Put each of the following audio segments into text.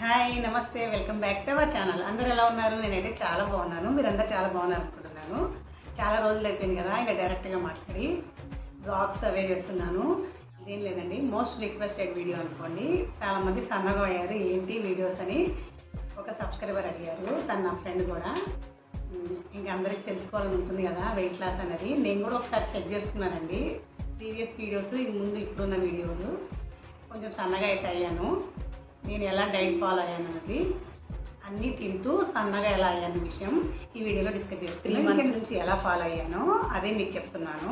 Hi నమస్తే welcome back to our channel. అందరూ ఎలా ఉన్నారు? నేనైతే చాలా బాగున్నాను. మీరందరూ చాలా బాగున్నారు అనుకుంటున్నాను. చాలా రోజులు అయిపోయింది కదా ఇంకా డైరెక్ట్గా మాట్లాడి బ్లాగ్స్ అవే చేస్తున్నాను. ఇదేం లేదండి, మోస్ట్ రిక్వెస్టెడ్ వీడియో అనుకోండి. చాలామంది సన్నగా అయ్యారు ఏంటి వీడియోస్ అని ఒక సబ్స్క్రైబర్ అడిగారు. తను నా ఫ్రెండ్ కూడా. ఇంకా అందరికీ తెలుసుకోవాలని ఉంటుంది కదా వెయిట్ లాస్ అనేది. నేను కూడా ఒకసారి చెక్ చేసుకున్నానండి ప్రీవియస్ వీడియోస్, ఇది ముందు ఇప్పుడున్న వీడియోలు. కొంచెం సన్నగా అయితే అయ్యాను. నేను ఎలా డైట్ ఫాలో అయ్యాను అన్నది, అన్నీ తింటూ సన్నగా ఎలా అయ్యాను విషయం ఈ వీడియోలో డిస్కస్ చేస్తాను. 3 months నుంచి ఎలా ఫాలో అయ్యానో అదే మీకు చెప్తున్నాను.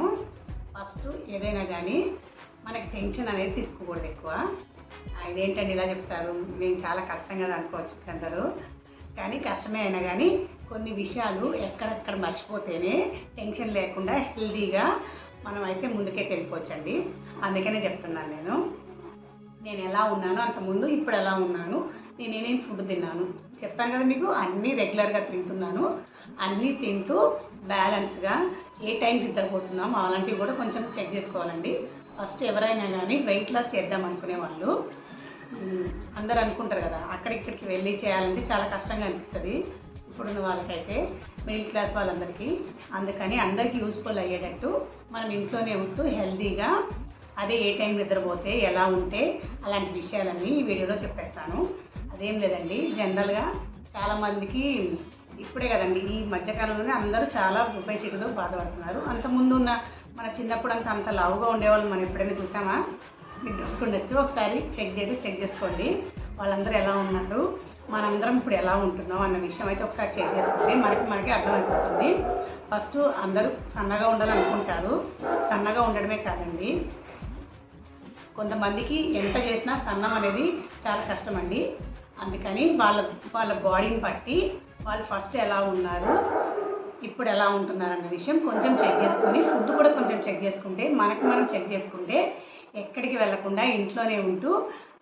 ఫస్ట్ ఏదైనా కానీ మనకి టెన్షన్ అనేది తీసుకోకూడదు ఎక్కువ. ఇదేంటండి ఇలా చెప్తారు, నేను చాలా కష్టం కదా అనుకోవచ్చు అందరూ. కానీ కష్టమే అయినా కానీ కొన్ని విషయాలు ఎక్కడెక్కడ మర్చిపోతేనే టెన్షన్ లేకుండా హెల్తీగా మనం అయితే ముందుకే వెళ్ళిపోవచ్చండి. అందుకనే చెప్తున్నాను. నేను ఎలా ఉన్నాను అంతకుముందు, ఇప్పుడు ఎలా ఉన్నాను, నేను ఏమేమి ఫుడ్ తిన్నాను చెప్పాను కదా మీకు. అన్నీ రెగ్యులర్గా తింటున్నాను. అన్నీ తింటూ బ్యాలెన్స్గా ఏ టైంకి నిద్రపోతున్నాము అలాంటివి కూడా కొంచెం చెక్ చేసుకోవాలండి. ఫస్ట్ ఎవరైనా కానీ వెయిట్ లాస్ చేద్దాం అనుకునే వాళ్ళు అందరూ అనుకుంటారు కదా, అక్కడిక్కడికి వెళ్ళి చేయాలంటే చాలా కష్టంగా అనిపిస్తుంది ఇప్పుడున్న వాళ్ళకైతే, మిడిల్ క్లాస్ వాళ్ళందరికీ. అందుకని అందరికీ యూస్ఫుల్ అయ్యేటట్టు మనం ఇంట్లోనే ఉంటూ హెల్తీగా అదే ఏ టైం నిద్రపోతే ఎలా ఉంటే అలాంటి విషయాలన్నీ ఈ వీడియోలో చెప్పేస్తాను. అదేం లేదండి, జనరల్గా చాలామందికి ఇప్పుడే కదండి ఈ మధ్యకాలంలోనే అందరూ చాలా ఒబేసిటీతో బాధపడుతున్నారు. అంతకుముందు ఉన్న మన చిన్నప్పుడు అంత లావుగా ఉండేవాళ్ళు మనం ఎప్పుడైనా చూసామా? మీకు గుర్తుండొచ్చు. ఒకసారి చెక్ చేసుకోండి వాళ్ళందరూ ఎలా ఉన్నారు, మనందరం ఇప్పుడు ఎలా ఉంటున్నాం అన్న విషయం అయితే ఒకసారి చెక్ చేసుకుంటే మనకి అర్థమైపోతుంది. ఫస్ట్ అందరూ సన్నగా ఉండాలనుకుంటారు. సన్నగా ఉండడమే కాదండి, కొంతమందికి ఎంత చేసినా సన్నం అనేది చాలా కష్టం అండి. అందుకని వాళ్ళ బాడీని బట్టి వాళ్ళు ఫస్ట్ ఎలా ఉన్నారు, ఇప్పుడు ఎలా ఉంటున్నారు అన్న విషయం కొంచెం చెక్ చేసుకుని, ఫుడ్ కూడా కొంచెం చెక్ చేసుకుంటే మనం చెక్ చేసుకుంటే ఎక్కడికి వెళ్లకుండా ఇంట్లోనే ఉంటూ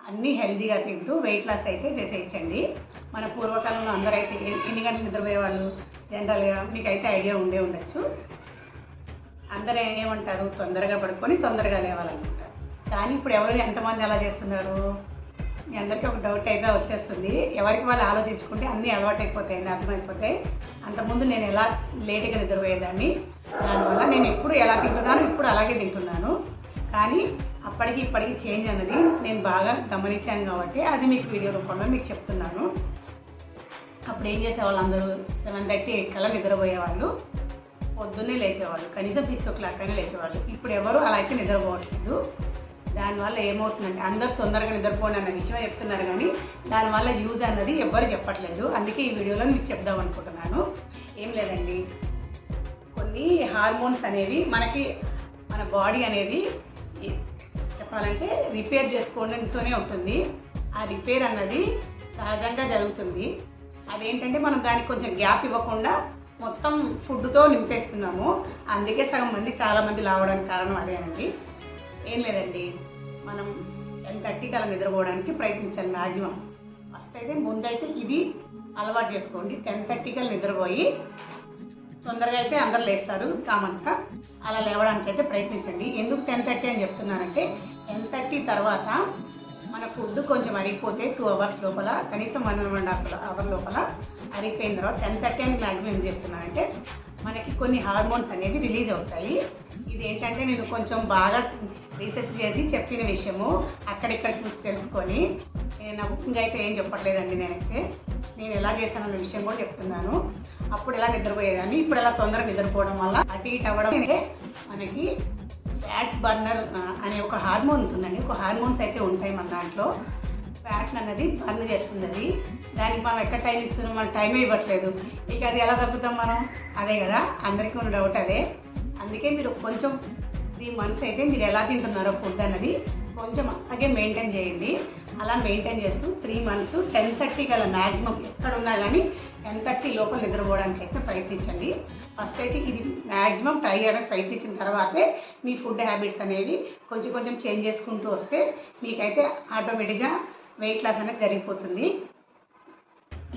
అన్నీ హెల్తీగా తింటూ వెయిట్ లాస్ అయితే చేసేయచ్చండి. మన పూర్వకాలంలో అందరైతే ఎన్ని గంటలు నిద్రపోయేవాళ్ళు జనరల్గా మీకు అయితే ఐడియా ఉండొచ్చు. అందరూ ఏమంటారు, తొందరగా పడుకొని తొందరగా లేవాలనుకుంటారు. కానీ ఇప్పుడు ఎవరు ఎంతమంది అలా చేస్తున్నారు? మీ అందరికీ ఒక డౌట్ అయితే వచ్చేస్తుంది. ఎవరికి వాళ్ళు ఆలోచించుకుంటే అన్నీ అలవాటు అయిపోతాయండి, అర్థమైపోతాయి. అంతకుముందు నేను ఎలా లేట్గా నిద్రపోయేదాన్ని, దానివల్ల నేను ఎప్పుడు ఎలా తింటున్నాను ఇప్పుడు అలాగే తింటున్నాను. కానీ అప్పటికి ఇప్పటికి చేంజ్ అన్నది నేను బాగా గమనించాను కాబట్టి అది మీకు వీడియో రూపంలో మీకు చెప్తున్నాను. అప్పుడు ఏం చేసేవాళ్ళు, అందరూ 7:30, 8 కల్లా నిద్రపోయేవాళ్ళు. పొద్దున్నే లేచేవాళ్ళు, కనీసం 6 o'clock అయినా లేచేవాళ్ళు. ఇప్పుడు ఎవరు అలా అయితే నిద్రపోవట్లేదు. దానివల్ల ఏమవుతుందంటే అందరూ తొందరగా నిద్రపోండి అన్న విషయం చెప్తున్నారు, కానీ దానివల్ల యూజ్ అన్నది ఎవ్వరు చెప్పట్లేదు. అందుకే ఈ వీడియోలో మీకు చెప్దాం అనుకుంటున్నాను. ఏం లేదండి, కొన్ని హార్మోన్స్ అనేవి మన బాడీ అనేది చెప్పాలంటే రిపేర్ చేసుకోవడంతోనే ఉంటుంది. ఆ రిపేర్ అన్నది సహజంగా జరుగుతుంది. అదేంటంటే మనం దానికి కొంచెం గ్యాప్ ఇవ్వకుండా మొత్తం ఫుడ్తో నింపేస్తున్నాము. అందుకే సగం మంది చాలామంది లావడానికి కారణం అదేనండి. ఏం లేదండి, మనం 10:30 కల్లా నిద్రపోవడానికి ప్రయత్నించాలి మ్యాక్సిమం. ఫస్ట్ అయితే ముందైతే ఇది అలవాటు చేసుకోండి. 10:30 కల్లా నిద్రపోయి తొందరగా అయితే అందరు లేస్తారు కామన్గా. అలా లేవడానికి అయితే ప్రయత్నించండి. ఎందుకు 10:30 అని చెప్తున్నానంటే 10:30 తర్వాత మన ఫుడ్ కొంచెం అరిగిపోతే 2 hours లోపల, కనీసం 1.5 hour లోపల అరిగిపోయిన తర్వాత 10:30 అని మ్యాక్సిమం చెప్తున్నానంటే మనకి కొన్ని హార్మోన్స్ అనేవి రిలీజ్ అవుతాయి. ఇది ఏంటంటే నేను కొంచెం బాగా రీసెర్చ్ చేసి చెప్పిన విషయము, అక్కడిక్కడ చూసి తెలుసుకొని, నేను బుకింగ్ అయితే ఏం చెప్పట్లేదండి. నేను ఎలా చేశానన్న విషయం కూడా చెప్తున్నాను. అప్పుడు ఎలా నిద్రపోయేదాన్ని, ఇప్పుడు ఎలా తొందరగా నిద్రపోవడం వల్ల అటు ఇటు అవ్వడం మనకి ఫ్యాట్ బర్నర్ అనే ఒక హార్మోన్ ఉంటుందండి. ఒక హార్మోన్స్ అయితే ఉంటాయి మన దాంట్లో. ఫ్యాట్ అన్నది బర్న్ చేస్తుంది. దానికి మనం ఎక్కడ టైం ఇస్తున్నాం, మనం టైమే ఇవ్వట్లేదు. ఇక అది ఎలా తగ్గుతాం మనం? అదే కదా అందరికీ ఉన్న డౌట్ అదే. అందుకే మీరు కొంచెం 3 months అయితే మీరు ఎలా తింటున్నారో ఫుడ్ అన్నది కొంచెం అలాగే మెయింటైన్ చేయండి. అలా మెయింటైన్ చేస్తూ 3 months 10:30 కల్లా మ్యాక్సిమం ఎక్కడున్నా కానీ 10:30 లోపల నిద్రపోవడానికి అయితే ప్రయత్నించండి. ఫస్ట్ అయితే ఇది మ్యాక్సిమం ట్రై చేయడానికి ప్రయత్నించిన తర్వాతే మీ ఫుడ్ హ్యాబిట్స్ అనేవి కొంచెం చేంజ్ చేసుకుంటూ వస్తే మీకైతే ఆటోమేటిక్గా వెయిట్ లాస్ అనేది జరిగిపోతుంది.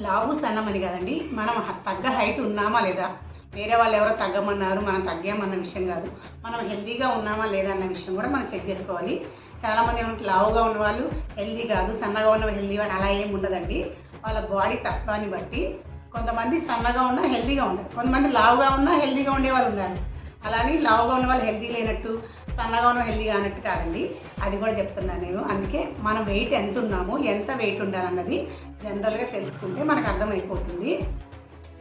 లావు సన్నమని కదండి, మనం తగ్గ హైట్ ఉన్నామా లేదా, వేరే వాళ్ళు ఎవరో తగ్గమన్నారు మనం తగ్గామన్న విషయం కాదు. మనం హెల్తీగా ఉన్నామా లేదా అన్న విషయం కూడా మనం చెక్ చేసుకోవాలి. చాలామంది ఏమంటే లావుగా ఉన్న వాళ్ళు హెల్దీ కాదు, సన్నగా ఉన్న హెల్దీ అని అలా ఏమి ఉండదండి. వాళ్ళ బాడీ తత్వాన్ని బట్టి కొంతమంది సన్నగా ఉన్నా హెల్దీగా ఉంటారు, కొంతమంది లావుగా ఉన్నా హెల్దీగా ఉండే వాళ్ళు ఉన్నారు. అలాని లావుగా ఉన్న వాళ్ళు హెల్దీ లేనట్టు, సన్నగా ఉన్న హెల్దీగా అన్నట్టు కాదండి. అది కూడా చెప్తున్నాను నేను. అందుకే మనం వెయిట్ ఎంత ఉన్నామో, ఎంత వెయిట్ ఉండాలన్నది జనరల్గా తెలుసుకుంటే మనకు అర్థమైపోతుంది.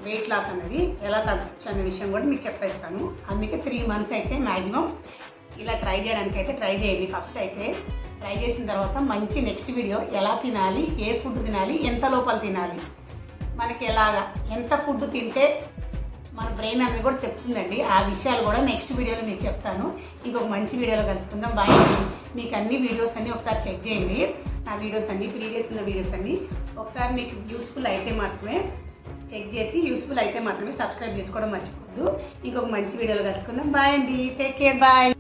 వెయిట్ లాస్ అనేది ఎలా తగ్గచ్చు అనే విషయం కూడా మీకు చెప్పేస్తాను. అందుకే 3 months అయితే మ్యాక్సిమం ఇలా ట్రై చేయడానికి అయితే ట్రై చేయండి. ఫస్ట్ అయితే ట్రై చేసిన తర్వాత మంచి నెక్స్ట్ వీడియో ఎలా తినాలి, ఏ ఫుడ్ తినాలి, ఎంత లోపల తినాలి, మనకి ఎలాగా ఎంత ఫుడ్ తింటే మన బ్రెయిన్ అనేది కూడా చెప్తుందండి. ఆ విషయాలు కూడా నెక్స్ట్ వీడియోలో మీకు చెప్తాను. ఇంకొక మంచి వీడియోలో కలుసుకుందాం. బాయ్. మీకు అన్ని వీడియోస్ అన్నీ ఒకసారి చెక్ చేయండి. నా వీడియోస్ అన్నీ ప్రీవియస్ ఉన్న వీడియోస్ అన్నీ ఒకసారి మీకు యూస్ఫుల్ అయితే మాత్రమే చెక్ చేసి, యూస్ఫుల్ అయితే మాత్రమే సబ్స్క్రైబ్ చేసుకోవడం మర్చిపోద్దు. ఇంకొక మంచి వీడియోలో కలుసుకుందాం. బాయ్ అండి. Take care. బాయ్.